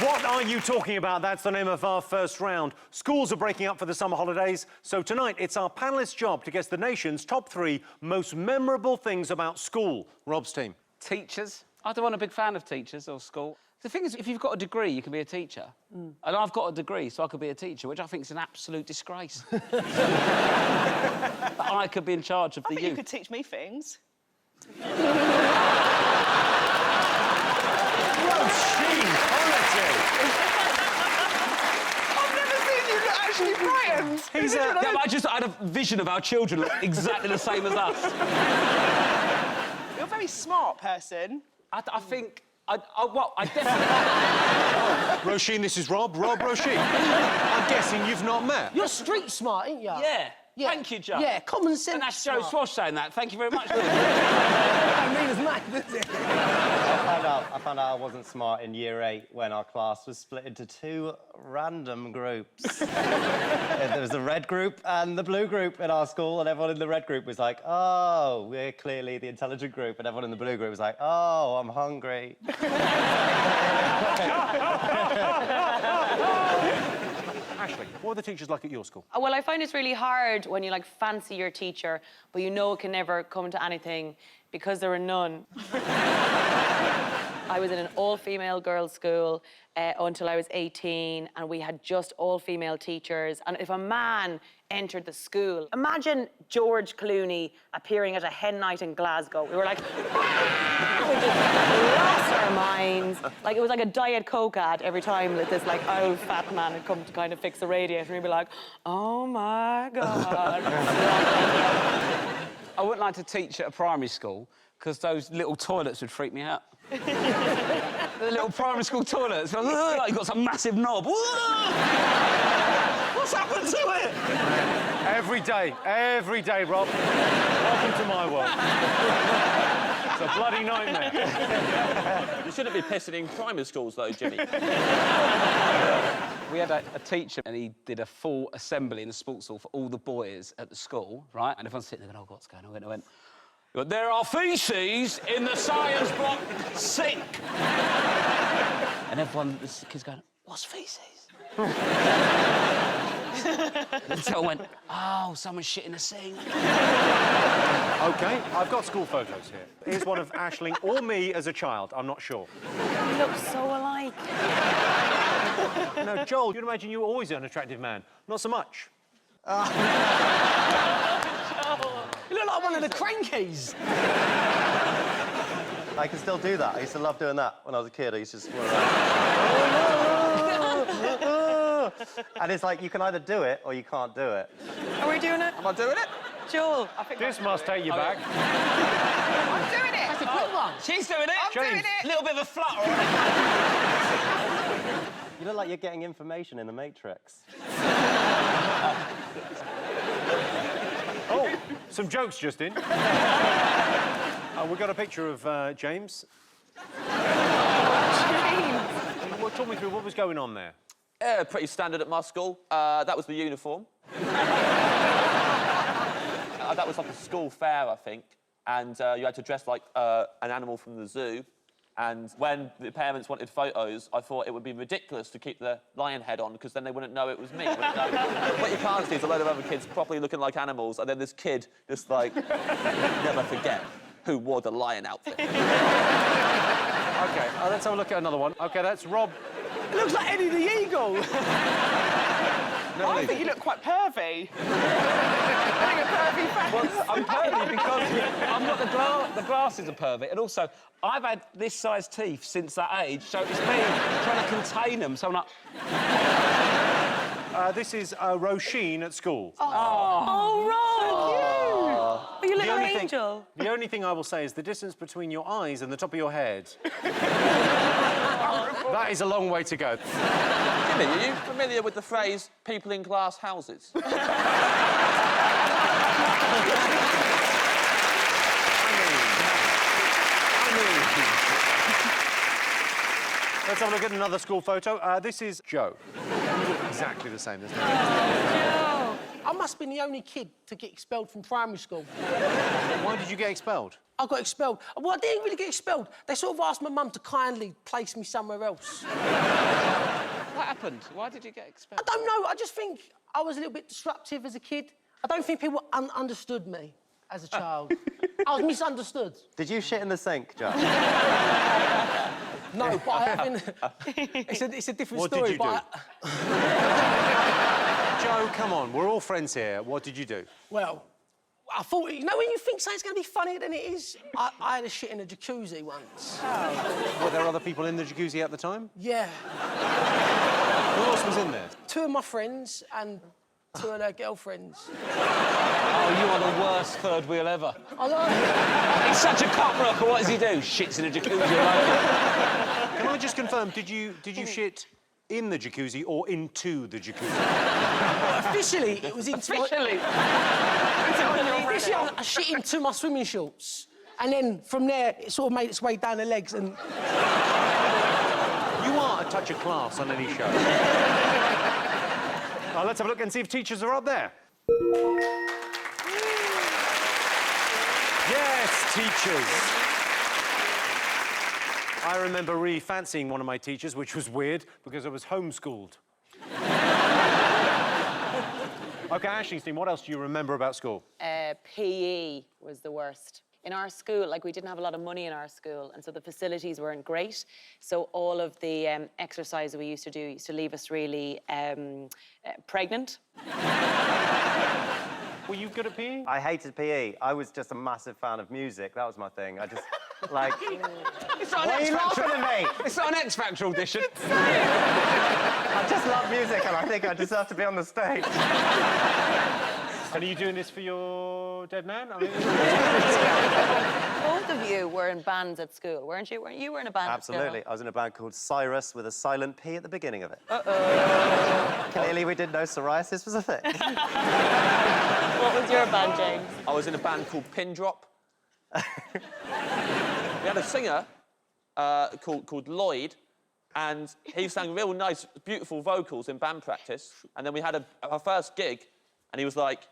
What are you talking about? That's the name of our first round. Schools are breaking up for the summer holidays, so tonight it's our panellists' job to guess the nation's top 3 most memorable things about school. Rob's team. Teachers. I wasn't a big fan of teachers or school. The thing is, if you've got a degree, you can be a teacher. And I've got a degree, so I could be a teacher, which I think is an absolute disgrace. I could be in charge of the youth. You could teach me things. Roisin Conaty. I've never seen you actually frightened. Yeah, but I had a vision of our children look exactly the same as us. You're a very smart person. I think... I definitely... Roisin, this is Rob. Rob, Roisin. I'm guessing you've not met. You're street smart, ain't you? Yeah. Thank you, Joe. Yeah, common sense. And that's Joe Swash saying that. Thank you very much. I mean, it's mad, isn't it? I found out I wasn't smart in Year 8 when our class was split into 2 random groups. There was the red group and the blue group in our school, and everyone in the red group was like, oh, we're clearly the intelligent group, and everyone in the blue group was like, oh, I'm hungry. Ashley, what were the teachers like at your school? Well, I find it's really hard when you, like, fancy your teacher, but you know it can never come to anything because they're a nun. I was in an all-female girls' school until I was 18, and we had just all-female teachers. And if a man entered the school, imagine George Clooney appearing at a hen night in Glasgow. We were like, we just lost our minds. Like, it was like a Diet Coke ad every time that this, like, old fat man had come to kind of fix the radiator, and we'd be like, oh, my God. I wouldn't like to teach at a primary school because those little toilets would freak me out. The little primary school toilets. Like, you've got some massive knob. What's happened to it? Every day, Rob. Welcome to my world. It's a bloody nightmare. You shouldn't be pissing in primary schools, though, Jimmy. We had a teacher, and he did a full assembly in the sports hall for all the boys at the school, right? And everyone's sitting there going, oh, what's going on? And I went, but there are feces in the science block sink. And everyone, the kids going, what's feces? Until I went, oh, someone's shit in the sink. OK, I've got school photos here. Here's one of Aisling or me as a child, I'm not sure. We look so alike. No, Joel, you'd imagine you were always an attractive man. Not so much. You look like one of the crankies. I can still do that. I used to love doing that when I was a kid. I used to just... And it's like, you can either do it or you can't do it. Are we doing it? Am I doing it? Joel. This must take you back. I'm doing it. That's a quick one. She's doing it. I'm doing it. A little bit of a flutter. You look like you're getting information in the Matrix. Oh, some jokes just in. We've got a picture of James. Well, talk me through what was going on there. Yeah, pretty standard at my school. That was the uniform. That was like a school fair, I think. And you had to dress like an animal from the zoo. And when the parents wanted photos, I thought it would be ridiculous to keep the lion head on, because then they wouldn't know it was me. What you can't see is a load of other kids properly looking like animals, and then this kid just, like, never forget who wore the lion outfit. OK, let's have a look at another one. OK, that's Rob. It looks like Eddie the Eagle. I think you look quite pervy. Having a pervy face. Well, I'm pervy because I'm not the glasses are pervy, and also I've had this size teeth since that age, so it's me trying to contain them. So I'm like. This is Roisin at school. Oh, Rob! You little angel. The only thing I will say is the distance between your eyes and the top of your head. That is a long way to go. Jimmy, are you familiar with the phrase, people in glass houses? Let's have a look at another school photo. This is Joe. You look exactly the same, isn't it? Joe! I must have been the only kid to get expelled from primary school. Why did you get expelled? I got expelled. Well, I didn't really get expelled. They sort of asked my mum to kindly place me somewhere else. happened? Why did you get expelled? I don't know. I just think I was a little bit disruptive as a kid. I don't think people understood me as a child. I was misunderstood. Did you shit in the sink, Joe? No, but I haven't. It's a different What story. did you do? Joe, come on, we're all friends here. What did you do? Well, I thought, you know, when you think something's going to be funnier than it is? I had a shit in a jacuzzi once. Were there other people in the jacuzzi at the time? Yeah. Who else was in there? 2 of my friends and 2 of their girlfriends. Oh, you are the worst third wheel ever. I know. He's such a cockroach. What does he do? Shits in a jacuzzi. Can I just confirm, did you shit in the jacuzzi or into the jacuzzi? Officially, it was into Officially. Officially, I shit into my swimming shorts. And then from there, it sort of made its way down the legs and... You are a touch of class on any show. Let's have a look and see if teachers are up there. Yes, teachers. I remember really fancying one of my teachers, which was weird because I was homeschooled. OK, Ashley's team, what else do you remember about school? PE was the worst. In our school, like, we didn't have a lot of money in our school, and so the facilities weren't great. So all of the exercise we used to do used to leave us really pregnant. Were you good at PE? I hated PE. I was just a massive fan of music. That was my thing. I just, like... It's not Why an are you laughing X-Factor. at me? It's not an X-Factor audition. I just love music and I think I deserve to be on the stage. And are you doing this for your dead man? I mean... Both of you were in bands at school, weren't you? You were in a band Absolutely. at I was in a band called Cyrus with a silent P at the beginning of it. Clearly we didn't know psoriasis was a thing. school. What was your band, James? I was in a band called Pin Drop. We had a singer called Lloyd, and he sang real nice, beautiful vocals in band practice. And then we had our first gig, and he was like,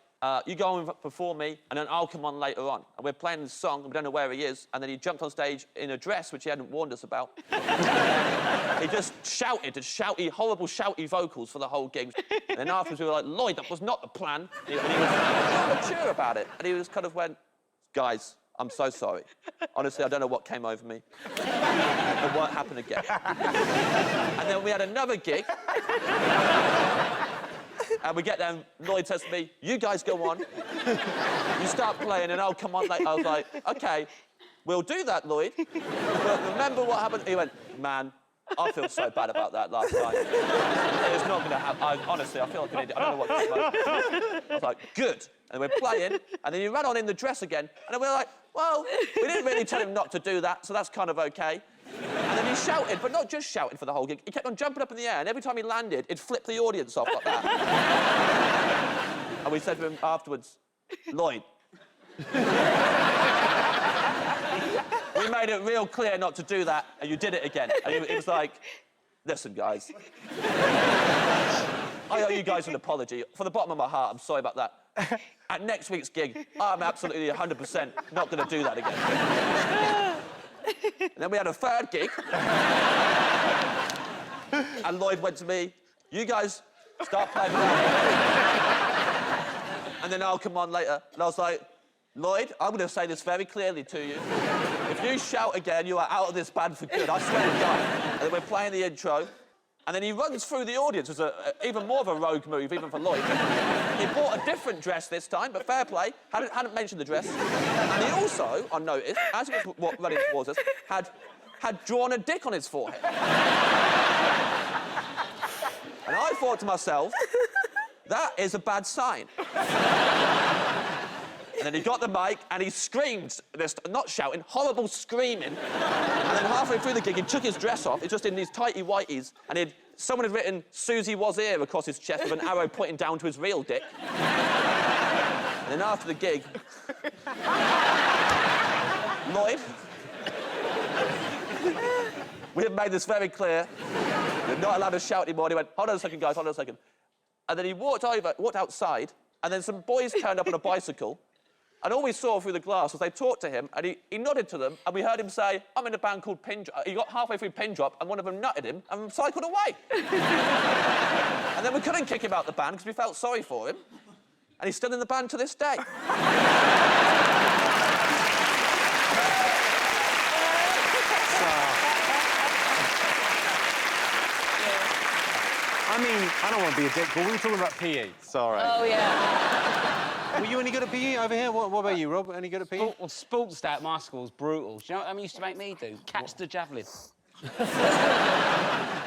you go and perform me, and then I'll come on later on. And we're playing the song, and we don't know where he is, and then he jumped on stage in a dress, which he hadn't warned us about. He just shouted, horrible shouty vocals for the whole gig. And then afterwards we were like, Lloyd, that was not the plan. And he was mature about it. And he just kind of went, guys, I'm so sorry. Honestly, I don't know what came over me. It won't happen again. And then we had another gig. And we get there, and Lloyd says to me, you guys go on. You start playing, and I'll come on later. I was like, OK, we'll do that, Lloyd. But remember what happened? He went, man, I feel so bad about that last night. It's not going to happen. Honestly, I feel like an idiot. I don't know what to do. I was like, good. And we're playing, and then he ran on in the dress again. And then we were like, well, we didn't really tell him not to do that, so that's kind of OK. And then he shouted, but not just shouted for the whole gig. He kept on jumping up in the air, and every time he landed, it'd flip the audience off like that. And we said to him afterwards, Lloyd, we made it real clear not to do that, and you did it again. And it was like, listen, guys, I owe you guys an apology. From the bottom of my heart, I'm sorry about that. At next week's gig, I'm absolutely 100% not going to do that again. And then we had a third gig. And Lloyd went to me, you guys start playing that. And then I'll come on later. And I was like, Lloyd, I'm going to say this very clearly to you. If you shout again, you are out of this band for good. I swear to God. And then we're playing the intro. And then he runs through the audience. It was even more of a rogue move, even for Lloyd. He bought a different dress this time, but fair play. Hadn't mentioned the dress. And he also, I noticed, as he was running towards us, had drawn a dick on his forehead. And I thought to myself, that is a bad sign. And then he got the mic and he screamed, not shouting, horrible screaming. And then halfway through the gig, he took his dress off. He's just in these tighty whities, and someone had written Susie was here across his chest with an arrow pointing down to his real dick. And then after the gig, Lloyd, we have made this very clear. You're not allowed to shout anymore. And he went, hold on a second, guys, hold on a second. And then he walked outside, and then some boys turned up on a bicycle. And all we saw through the glass was they talked to him, and he nodded to them, and we heard him say, I'm in a band called Pin Drop. He got halfway through Pin Drop, and one of them nutted him and cycled away. And then we couldn't kick him out the band because we felt sorry for him. And he's still in the band to this day. I mean, I don't want to be a dick, but we were talking about PE. Sorry. Oh, yeah. Were you any good at PE over here? What about you, Rob? Any good at PE? Well, sports day at my school was brutal. Do you know what used to make me do? Catch the javelin.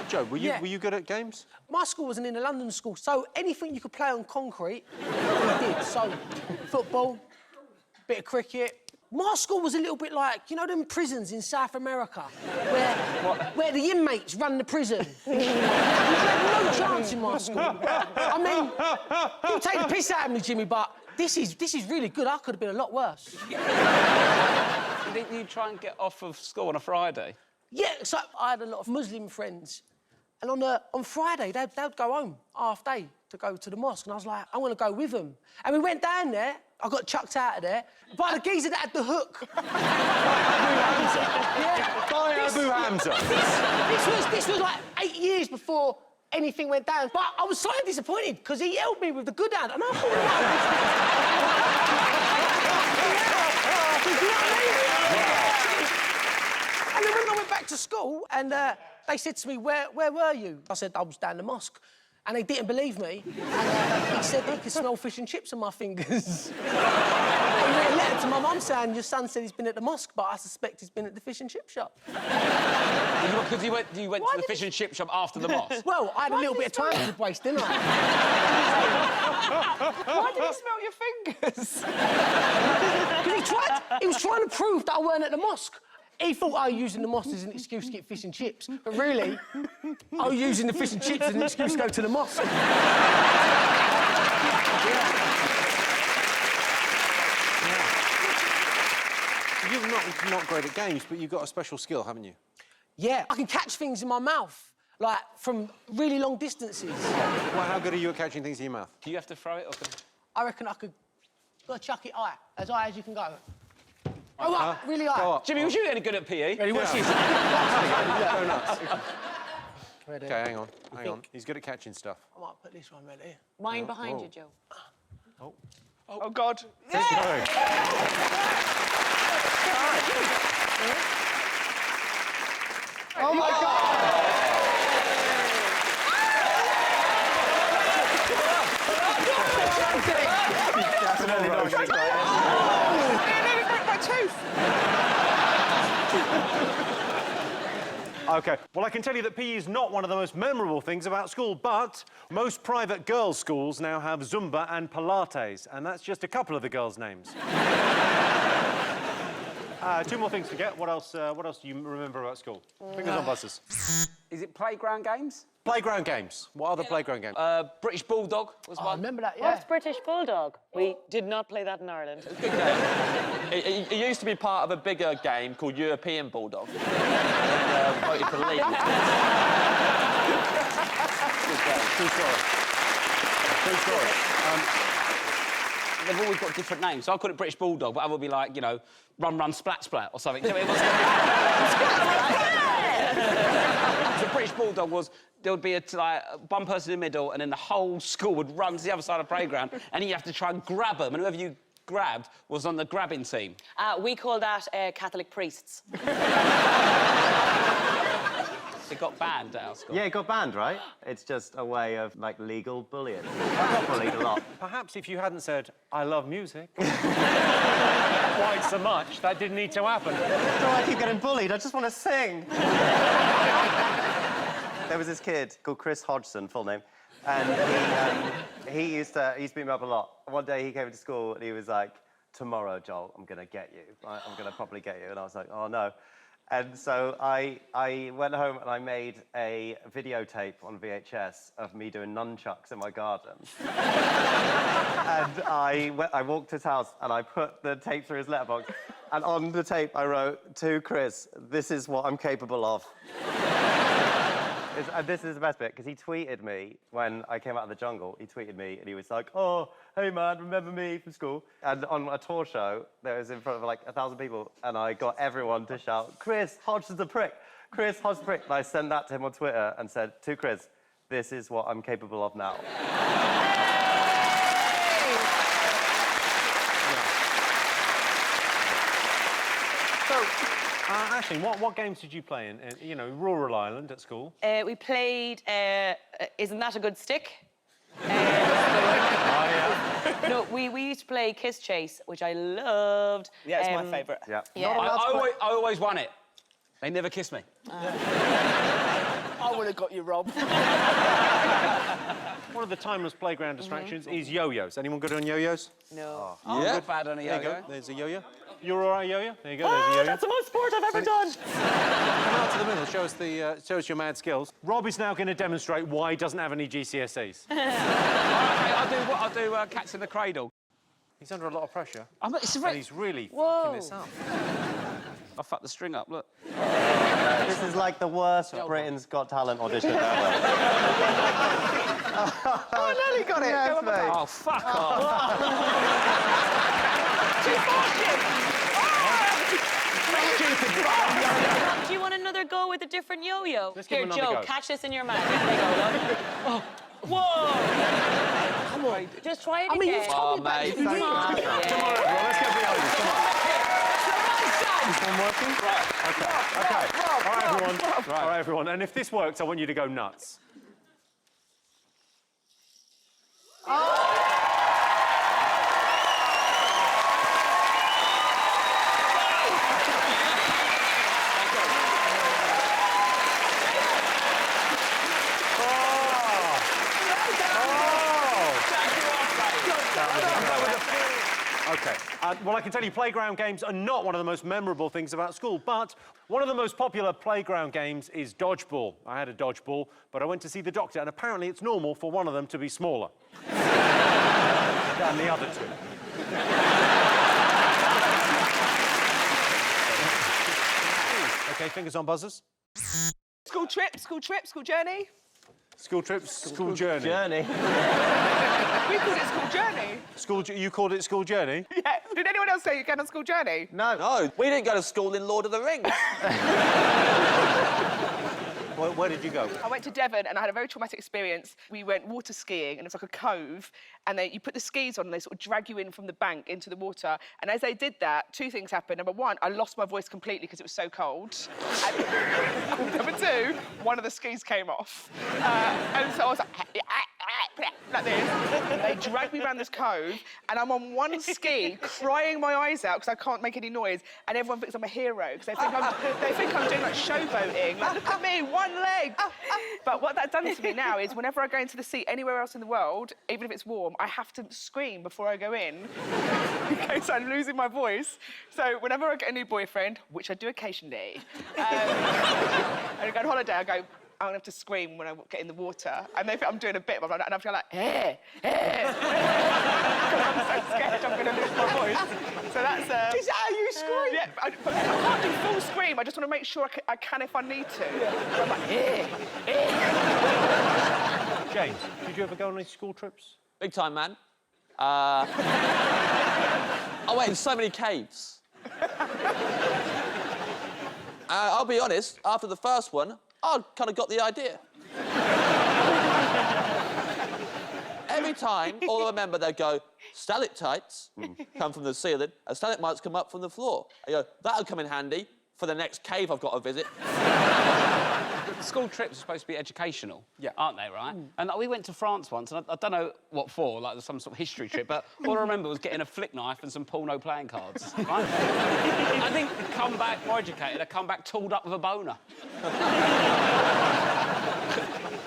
Joe, were Yeah. you good at games? My school wasn't in a London school, so anything you could play on concrete, we did. So, football, bit of cricket. My school was a little bit like, you know them prisons in South America, where the inmates run the prison. You had no chance in my school. I mean, you take the piss out of me, Jimmy, but this is really good. I could have been a lot worse. Didn't you try and get off of school on a Friday? Yeah, so I had a lot of Muslim friends, and on Friday they'd go home half day to go to the mosque, and I was like, I want to go with them. And we went down there. I got chucked out of there by the geezer that had the hook. By Abu Hamza. This was like 8 years before anything went down. But I was slightly disappointed because he held me with the good hand, and I thought, And then when I went back to school, and they said to me, where were you? I said, I was down the mosque. And they didn't believe me. And he said he could smell fish and chips on my fingers. He wrote a letter to my mum saying, your son said he's been at the mosque, but I suspect he's been at the fish and chip shop. Because you went to the fish and chip shop after the mosque? Well, I had a little bit of time to waste, didn't I? Why did he smell your fingers? Because he was trying to prove that I weren't at the mosque. He thought I was using the mosque as an excuse to get fish and chips, but really, I was using the fish and chips as an excuse to go to the mosque. You're not great at games, but you've got a special skill, haven't you? Yeah, I can catch things in my mouth, like, from really long distances. Well, how good are you at catching things in your mouth? Do you have to throw it or... I reckon I could chuck it high as you can go. Oh, up, really high. Go up. Jimmy, was you any good at PE? Ready, watch this. Go nuts. Ready. OK, hang on. He's good at catching stuff. I might put this one right here. Mine behind you, Joe. Oh, God. Oh, my God! Definitely not going to try it. I nearly broke my tooth. OK, well, I can tell you that PE is not one of the most memorable things about school, but most private girls' schools now have Zumba and Pilates, and that's just a couple of the girls' names. Two more things to get. What else do you remember about school? Fingers on buzzers. Is it playground games? Playground games. What other playground games? British Bulldog was I one. remember that, yeah. What's British Bulldog? We did not play that in Ireland. It used to be part of a bigger game called European Bulldog. And voted to leave. True story. They've always got different names. So I call it British Bulldog, but I would be like, you know, Run, Run, Splat, Splat or something. So the British Bulldog was, there would be one person in the middle and then the whole school would run to the other side of the playground and you have to try and grab them, and whoever you grabbed was on the grabbing team. We call that Catholic priests. It got banned at our school. Yeah, it got banned, right? It's just a way of, like, legal bullying. I got bullied a lot. Perhaps if you hadn't said, I love music quite so much, that didn't need to happen. So I keep getting bullied. I just want to sing. There was this kid called Chris Hodgson, full name, and he used to beat me up a lot. One day he came to school and he was like, tomorrow, Joel, I'm going to get you. I'm going to properly get you. And I was like, oh, no. And so I went home and I made a videotape on VHS of me doing nunchucks in my garden. And I walked to his house and I put the tape through his letterbox. And on the tape I wrote, to Chris, this is what I'm capable of. This is the best bit, because he tweeted me when I came out of the jungle. He tweeted me, and he was like, oh, hey, man, remember me from school? And on a tour show, that was in front of, like, 1,000 people, and I got everyone to shout, Chris, Hodgson's a prick. Chris, Hodgson's a prick. And I sent that to him on Twitter and said, to Chris, this is what I'm capable of now. Aisling, what games did you play in, rural Ireland at school? We played Isn't That a Good Stick? No, we used to play Kiss Chase, which I loved. Yeah, it's my favourite. Yeah. I always won it. They never kissed me. I would have got you, Rob. One of the timeless playground distractions is yo-yos. Anyone good on yo-yos? No. Yeah. Good bad on a There you go. yo-yo. There's a yo-yo. You're all right, yo-yo? There you go, there's a yo-yo. That's the most sport I've ever done. Come out to the middle, show us your mad skills. Rob is now going to demonstrate why he doesn't have any GCSEs. I'll do Cats in the Cradle. He's under a lot of pressure. And He's really fucking this up. I fucked the string up, look. This is like the worst Britain's Got Talent audition ever. I nearly got it. Yes, Go on, mate. Oh, fuck off. Do you want another go with a different yo-yo? Let's give Here, him another Joe, go. catch this in your mouth. There you go, look. Oh. Whoa! Come on. Just try it again. you've told me mate. Come on. Come on, everyone, let's get behind this, come on. This one working? Right. Okay. All right, everyone. All right, everyone. And if this works, I want you to go nuts. OK. Well, I can tell you playground games are not one of the most memorable things about school, but one of the most popular playground games is dodgeball. I had a dodgeball, but I went to see the doctor, and apparently it's normal for one of them to be smaller than the other two. OK, fingers on buzzers. School trip, school journey. School trips, school journey. Journey. We called it school journey. You called it school journey? Yeah. Did anyone else say you came on school journey? No. No, we didn't go to school in Lord of the Rings. Where did you go? I went to Devon and I had a very traumatic experience. We went water skiing and it's like a cove, and you put the skis on and they sort of drag you in from the bank into the water. And as they did that, two things happened. Number one, I lost my voice completely because it was so cold. And number two, one of the skis came off. And so I was like this. They dragged me around this cove and I'm on one ski crying my eyes out because I can't make any noise, and everyone thinks I'm a hero because they think I'm doing like showboating. Like, look at me, one leg. But what that's done to me now is whenever I go into the sea anywhere else in the world, even if it's warm, I have to scream before I go in in case I'm losing my voice. So whenever I get a new boyfriend, which I do occasionally, and I go on holiday, I go, I'm gonna have to scream when I get in the water. And they think I'm doing a bit, and I'm going like, eh. I'm so scared I'm gonna lose my voice. So that's... Is that how you scream? Yeah, I can't do full scream. I just want to make sure I can if I need to. Yeah. So I'm like, James, did you ever go on any school trips? Big time, man. I went in so many caves. I'll be honest, after the first one, I kind of got the idea. Every time, all I remember, they'd go, stalactites come from the ceiling, and stalagmites come up from the floor. I go, that'll come in handy for the next cave I've got to visit. School trips are supposed to be educational, yeah, aren't they, right? And like, we went to France once, and I don't know what for, like some sort of history trip, but all I remember was getting a flick knife and some porno playing cards, right? I think to come back more educated, I come back tooled up with a boner.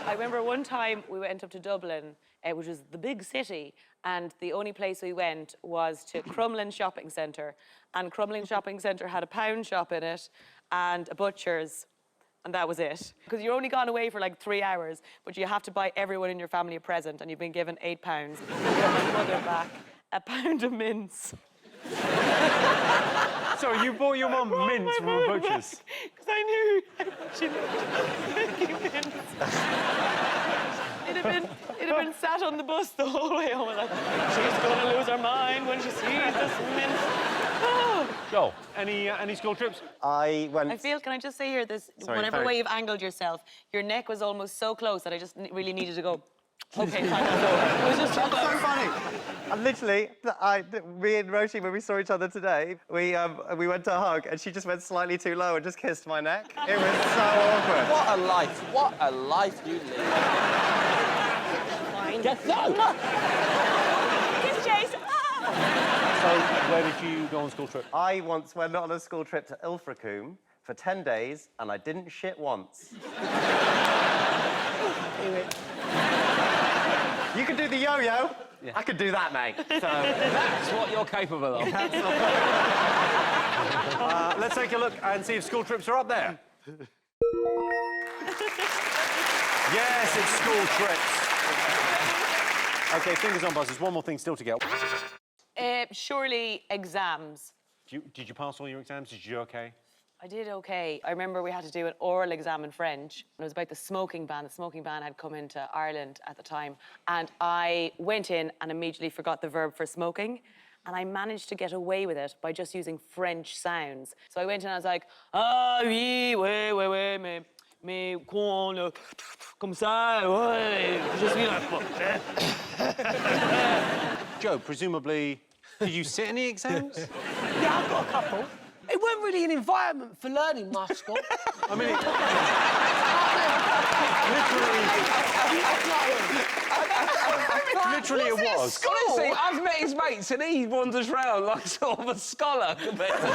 I remember one time we went up to Dublin, which was the big city, and the only place we went was to Crumlin Shopping Centre. And Crumlin Shopping Centre had a pound shop in it and a butcher's, and that was it. Because you're only gone away for like 3 hours, but you have to buy everyone in your family a present, and you've been given £8. And give my mother back a pound of mince. Sorry, you bought your mum mince from a butcher's. Because I knew she loved mince. It'd have been sat on the bus the whole way home. Like, she's gonna lose her mind when she sees this mince. Oh. Joel, any school trips? I went... I feel, can I just say here, this, Sorry, whatever Barry. way you've angled yourself, your neck was almost so close that I just really needed to go, okay, fine, it was just so That's so close. funny. And literally, me and Roisin, when we saw each other today, we went to hug, and she just went slightly too low and just kissed my neck. It was so awkward. What a life. What a life you live. Fine. Get down. Kiss Chase. So, where did you go on school trip? I once went on a school trip to Ilfracombe for 10 days, and I didn't shit once. You can do the yo-yo. Yeah. I could do that, mate. So... That's what you're capable of. Let's take a look and see if school trips are up there. Yes, it's school trips. OK, fingers on buzzers. One more thing still to get. Surely exams. Did you pass all your exams? Did you do OK? I did okay. I remember we had to do an oral exam in French. It was about the smoking ban. The smoking ban had come into Ireland at the time. And I went in and immediately forgot the verb for smoking. And I managed to get away with it by just using French sounds. So I went in and I was like, ah oui, oui, mais quand, comme ça, ouais, je suis là. Joe, presumably, did you sit any exams? Yeah, I've got a couple. It wasn't really an environment for learning, my school. I mean, literally it was. Honestly, I've met his mates and he wanders round like sort of a scholar compared to...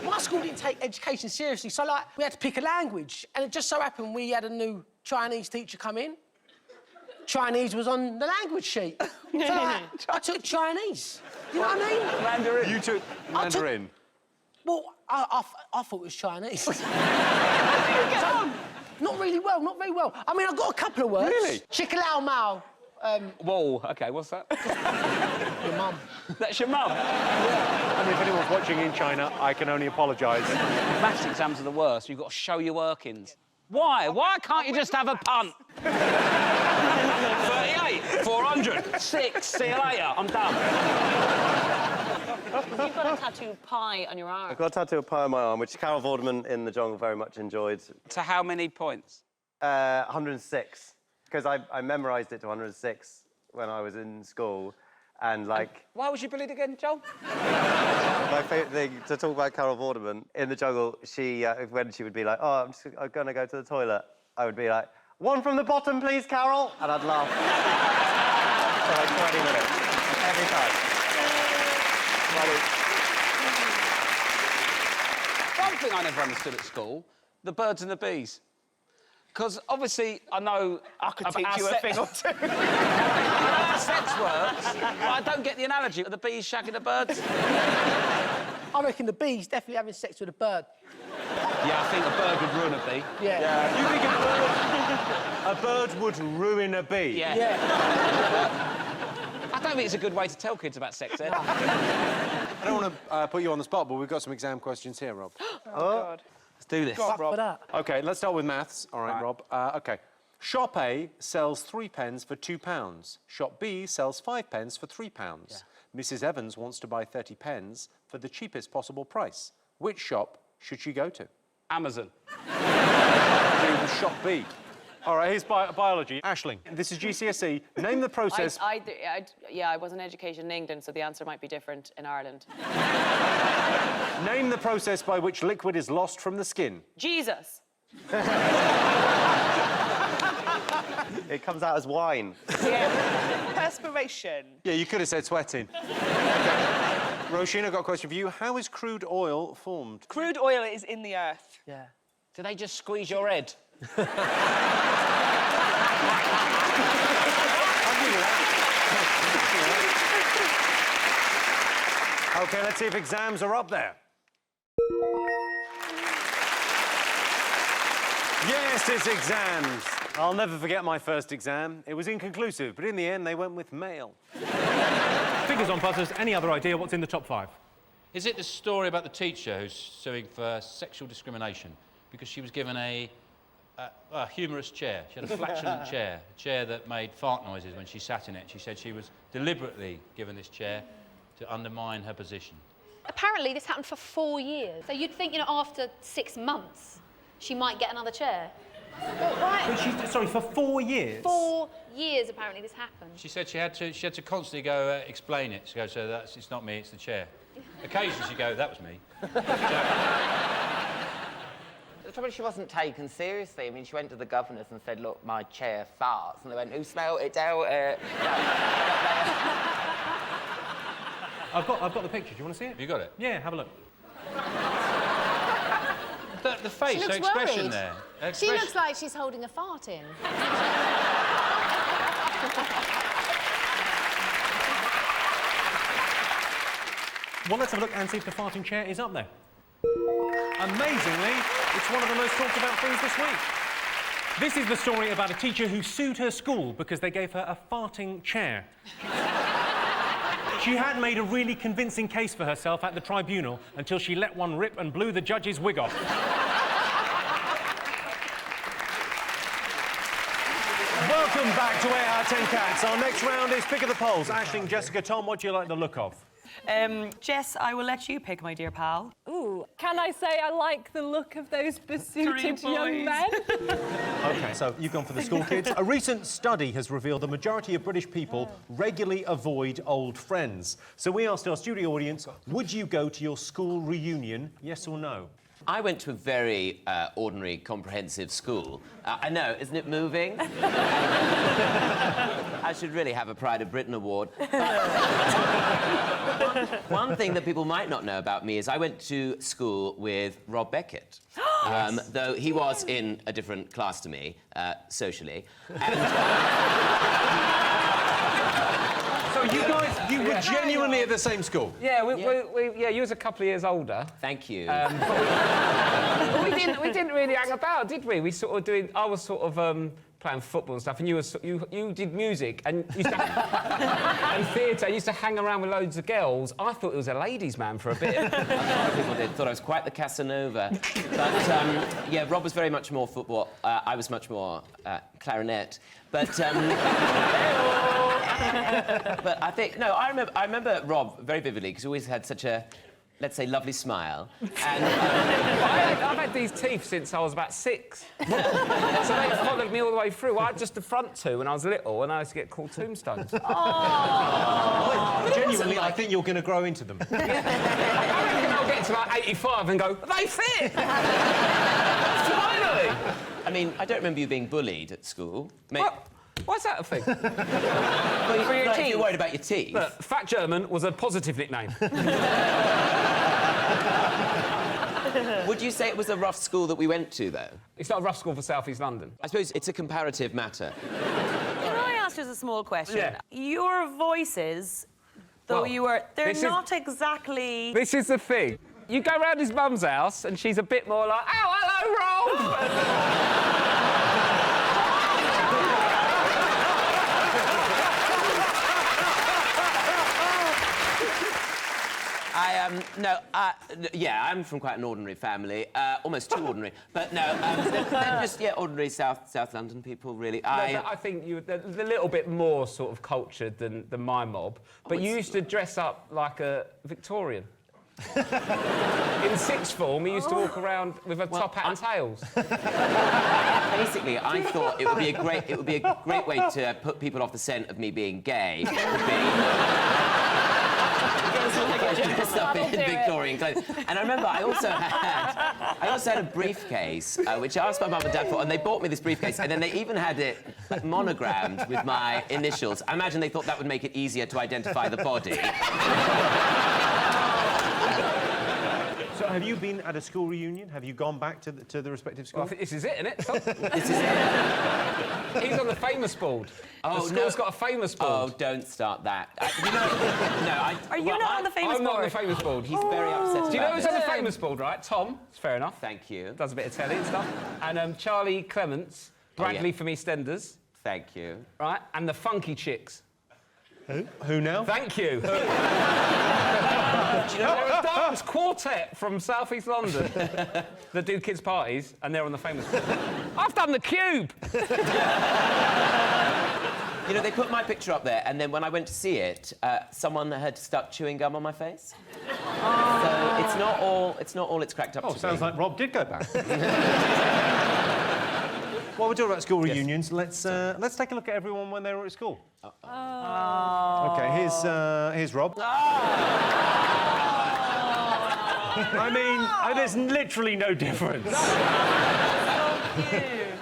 My school didn't take education seriously, so, like, we had to pick a language. And it just so happened we had a new Chinese teacher come in. Chinese was on the language sheet. So, like, I took Chinese. You know what I mean? Mandarin. You took Mandarin. Well, I thought it was Chinese. So, not really well, not very well. I mean, I got a couple of words. Really? Chickalao Mao. Whoa, OK, what's that? Your mum. That's your mum? I mean, if anyone's watching in China, I can only apologise. Maths exams are the worst. You've got to show your workings. Why? Why can't you just have a punt? 38, 400, 6, see you later, I'm done. You've got a tattooed pie on your arm. I've got a tattoo of pie on my arm, which Carol Vorderman in the jungle very much enjoyed. To how many points? 106, because I memorised it to 106 when I was in school, and, like... Why was you bullied again, Joel? My favourite thing to talk about Carol Vorderman in the jungle, when she would be like, oh, I'm going to go to the toilet, I would be like, one from the bottom, please, Carol, and I'd laugh. For like 20 minutes, every time. One thing I never understood at school, the birds and the bees. Because obviously, I know... I could teach you a thing or two. I know how sex works, but I don't get the analogy of the bees shagging the birds. I reckon the bee's definitely having sex with a bird. Yeah, I think a bird would ruin a bee. Yeah. You think a bird would ruin a bee? Yeah. Yeah. I don't think it's a good way to tell kids about sex ed. I don't want to put you on the spot, but we've got some exam questions here, Rob. God. Let's do this. Fuck for that. OK, let's start with maths. All right, Rob. OK. Shop A sells 3 pens for £2. Shop B sells 5 pens for £3. Yeah. Mrs. Evans wants to buy 30 pens for the cheapest possible price. Which shop should she go to? Amazon. Shop B. All right, here's biology. Aisling, this is GCSE. Name the process... I was in education in England, so the answer might be different in Ireland. Name the process by which liquid is lost from the skin. Jesus. It comes out as wine. Yeah. Perspiration. Yeah, you could have said sweating. Roisin, I've got a question for you. How is crude oil formed? Crude oil is in the earth. Yeah. Do they just squeeze your head? I'll give you that. OK, let's see if exams are up there. Yes, it's exams. I'll never forget my first exam. It was inconclusive, but in the end, they went with male. Fingers on buzzers. Any other idea what's in the top 5? Is it the story about the teacher who's suing for sexual discrimination because she was given a humorous chair? She had a flatulent chair, a chair that made fart noises when she sat in it. She said she was deliberately given this chair to undermine her position. Apparently, this happened for 4 years. So you'd think, you know, after 6 months, she might get another chair. But sorry, for 4 years? 4 years, apparently, this happened. She said she had to constantly go explain it. She goes, so it's not me, it's the chair. Occasionally she'd go, that was me. The trouble is she wasn't taken seriously. I mean, she went to the governors and said, look, my chair farts. And they went, who smelt it out? I've got the picture. Do you want to see it? Have you got it? Yeah, have a look. The face, She looks her expression worried. there. She looks like she's holding a fart in. Well, let's have a look and see if the farting chair is up there. Amazingly, it's one of the most talked about things this week. This is the story about a teacher who sued her school because they gave her a farting chair. She had made a really convincing case for herself at the tribunal until she let one rip and blew the judge's wig off. Welcome back to 8 out of 10 Cats. Our next round is Pick of the Polls. Aisling, Jessica, Tom, what do you like the look of? Jess, I will let you pick, my dear pal. Ooh, can I say I like the look of those besuited young men? OK, so you've gone for the school kids. A recent study has revealed the majority of British people regularly avoid old friends. So we asked our studio audience, would you go to your school reunion, yes or no? I went to a very ordinary, comprehensive school. I know, isn't it moving? I should really have a Pride of Britain award. One thing that people might not know about me is I went to school with Rob Beckett. Though he was in a different class to me, socially. So you guys, you were genuinely at the same school? Yeah, you was a couple of years older. Thank you. But we didn't really hang about, did we? I was sort of playing football and stuff, and you did music and used to and theatre. Used to hang around with loads of girls. I thought it was a ladies' man for a bit. People did. Thought I was quite the Casanova. But yeah, Rob was very much more football. I was much more clarinet. But but I think I remember Rob very vividly because he always had such a, let's say, lovely smile. And I've had these teeth since I was about 6. So they followed me all the way through. I had just the front two when I was little, and I used to get called tombstones. Genuinely, I think you're going to grow into them. I reckon I'll get to like 85 and go, they fit! Finally! I mean, I don't remember you being bullied at school. Why's that a thing? Well, for your teeth? You're worried about your teeth. Look, Fat German was a positive nickname. Would you say it was a rough school that we went to, though? It's not a rough school for South East London. I suppose it's a comparative matter. Can I ask just a small question? Yeah. Your voices, though they're not exactly... This is the thing. You go round his mum's house, and she's a bit more like, oh, hello, Rob! Yeah, I'm from quite an ordinary family, almost too ordinary. But no, they're just ordinary South London people, really. I think they're a little bit more sort of cultured than my mob. But you used to dress up like a Victorian. In sixth form, we used to walk around with a top hat and tails. Basically, I thought it would be a great way to put people off the scent of me being gay. Dressed up in Victorian clothes. And I remember I also had a briefcase, which I asked my mum and dad for, and they bought me this briefcase, and then they even had it monogrammed with my initials. I imagine they thought that would make it easier to identify the body. So have you been at a school reunion? Have you gone back to the respective school? Well, I think this is it, isn't it? This is it. He's on the famous board. Oh, the school's got a famous board. Oh, don't start that. Are you not on the famous board? I'm not on the famous board. He's very upset. Do you know who's on the famous board, right? Tom. It's fair enough. Thank you. Does a bit of telly and stuff. And Charlie Clements, Bradley from EastEnders. Thank you. Right? And the Funky Chicks. Who now? Thank you. Do you know they're a dance quartet from South East London that do kids' parties, and they're on the famous... I've done the Cube! You know, they put my picture up there, and then when I went to see it, someone had stuck chewing gum on my face. So it's not all it's cracked up to be. Sounds like Rob did go back. While we're talking about school reunions, let's take a look at everyone when they were at school. OK, here's Rob. I mean, there's literally no difference.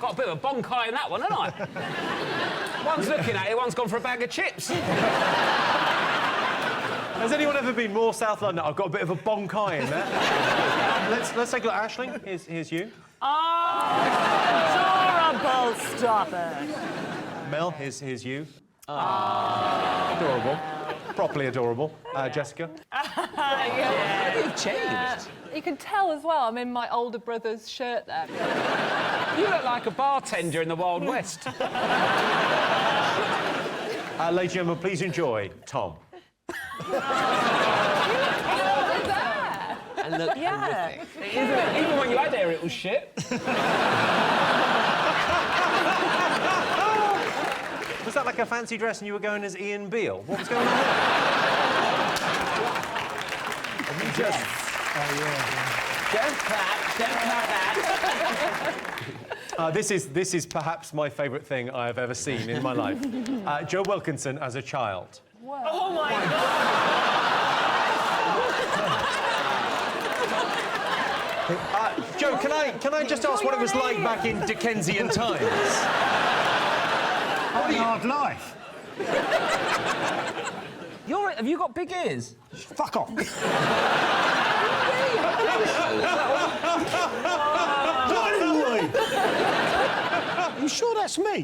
Got a bit of a bonk eye in that one, haven't I? One's looking at it, one's gone for a bag of chips. Has anyone ever been more South London? I've got a bit of a bonk eye in there. Let's take a look. Aisling, here's you. Adorable, stop it. Mel, here's you. Adorable. Properly adorable. Jessica. You've changed. You can tell as well, I'm in my older brother's shirt there. You look like a bartender in the Wild West. Ladies and gentlemen, please enjoy Tom. And look horrific. Even when you had hair, it was shit. Was that like a fancy dress and you were going as Ian Beale? What was going on there? Don't clap that. This is perhaps my favourite thing I have ever seen in my life. Joe Wilkinson as a child. Whoa. Oh my God! Joe, can I just ask what it was like back in Dickensian times? Hard life. Have you got big ears? Fuck off. Are you sure that's me?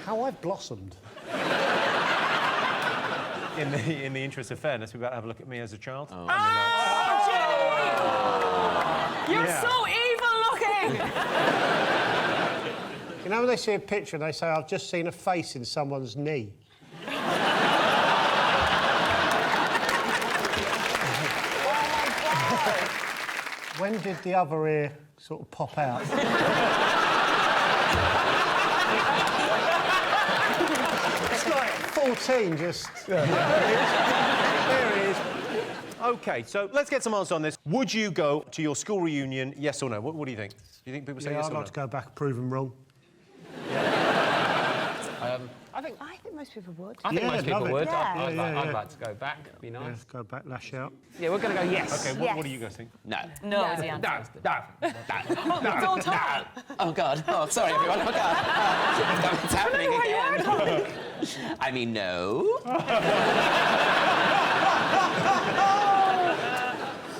How I've blossomed. In the interest of fairness, we're about to have a look at me as a child. You're so evil looking! You know when they see a picture and they say, I've just seen a face in someone's knee? When did the other ear sort of pop out? It's like 14, just... There it is. OK, so let's get some answers on this. Would you go to your school reunion, yes or no? What do you think? Do you think people say yes or no? I'd like to go back and prove them wrong. I think most people would. I think most people would. Yeah. I'd like to go back. It'd be nice. Yeah, go back, lash out. Yeah, we're going to go yes. OK, what do you guys think? No. No is the answer. No. Oh, God. Oh, sorry, everyone. Oh, God. It's happening again. I mean, no.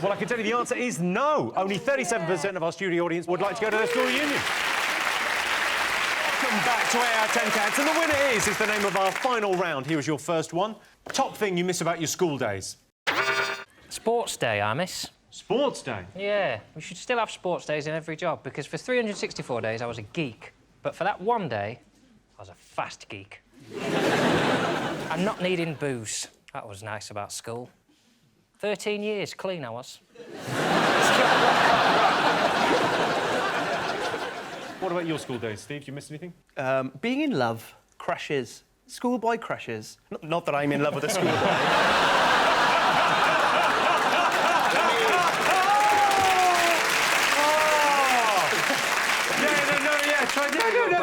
Well, I can tell you the answer is no. Only 37% of our studio audience would like to go to their school reunion. Welcome back to 8 out of 10 Cats, and the winner is the name of our final round. Here is your first one. Top thing you miss about your school days? Sports day, I miss. Sports day? Yeah, we should still have sports days in every job, because for 364 days I was a geek. But for that one day, I was a fast geek. And not needing booze. That was nice about school. 13 years clean I was. What about your school days, Steve? Do you miss anything? Being in love, crushes, schoolboy crushes. Not that I'm in love with a schoolboy.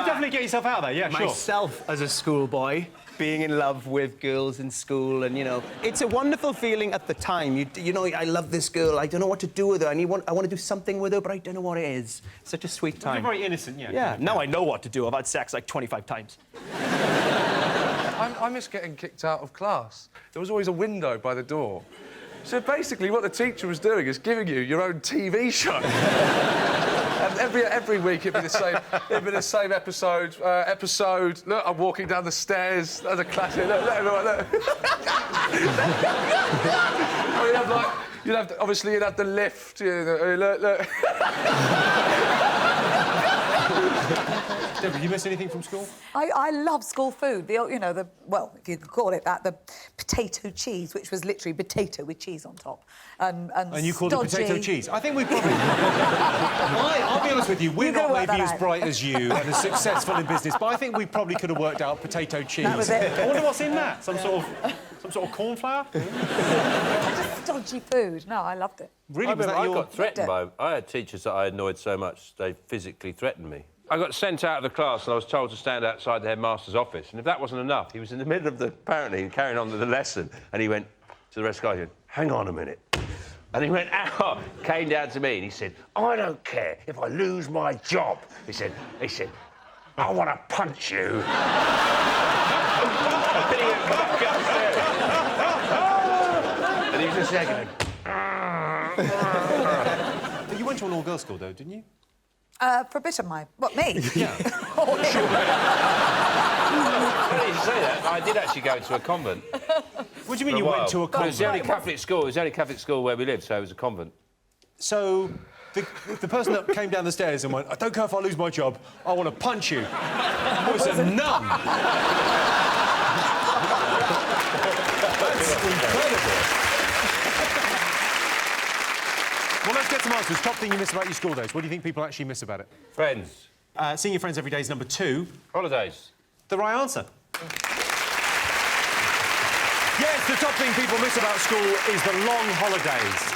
Definitely get yourself out there, yeah, sure. Myself as a schoolboy, being in love with girls in school, and, you know, it's a wonderful feeling at the time. You know, I love this girl, I don't know what to do with her, I want to do something with her, but I don't know what it is. Such a sweet time. You're very innocent, yeah. Yeah, now I know what to do. I've had sex like 25 times. I miss getting kicked out of class. There was always a window by the door. So basically what the teacher was doing is giving you your own TV show. And every week it'd be the same. It'd be the same episode. Look, I'm walking down the stairs. That's a classic. Look. You'd have the lift. You know, look. Deborah, do you miss anything from school? I love school food. Well, if you could call it that, the potato cheese, which was literally potato with cheese on top. And you called it potato cheese? I think we probably... I'll be honest with you, we're not maybe as bright as you and as successful in business, but I think we probably could have worked out potato cheese. That was it. I wonder what's in that. Some sort of corn flour? Just stodgy food. No, I loved it. Really? I got threatened by... I had teachers that I annoyed so much, they physically threatened me. I got sent out of the class and I was told to stand outside the headmaster's office. And if that wasn't enough, he was in the middle of apparently carrying on with the lesson, and he went to the rest of the guys, he went, hang on a minute. And he went out, came down to me, and he said, I don't care if I lose my job. He said, I want to punch you. And then he went back upstairs. And he was just there going... You went to an all-girls school, though, didn't you? For a bit of my... What, me? Yeah. Funny you say that. I did actually go to a convent. What do you mean you went to a convent? It was the only Catholic school. It was the only Catholic school where we lived, so it was a convent. So the person that came down the stairs and went, I don't care if I lose my job, I want to punch you, was a nun. That's incredible. Well, let's get some answers. Top thing you miss about your school days. What do you think people actually miss about it? Friends. Seeing your friends every day is number 2. Holidays. The right answer. Yes, the top thing people miss about school is the long holidays.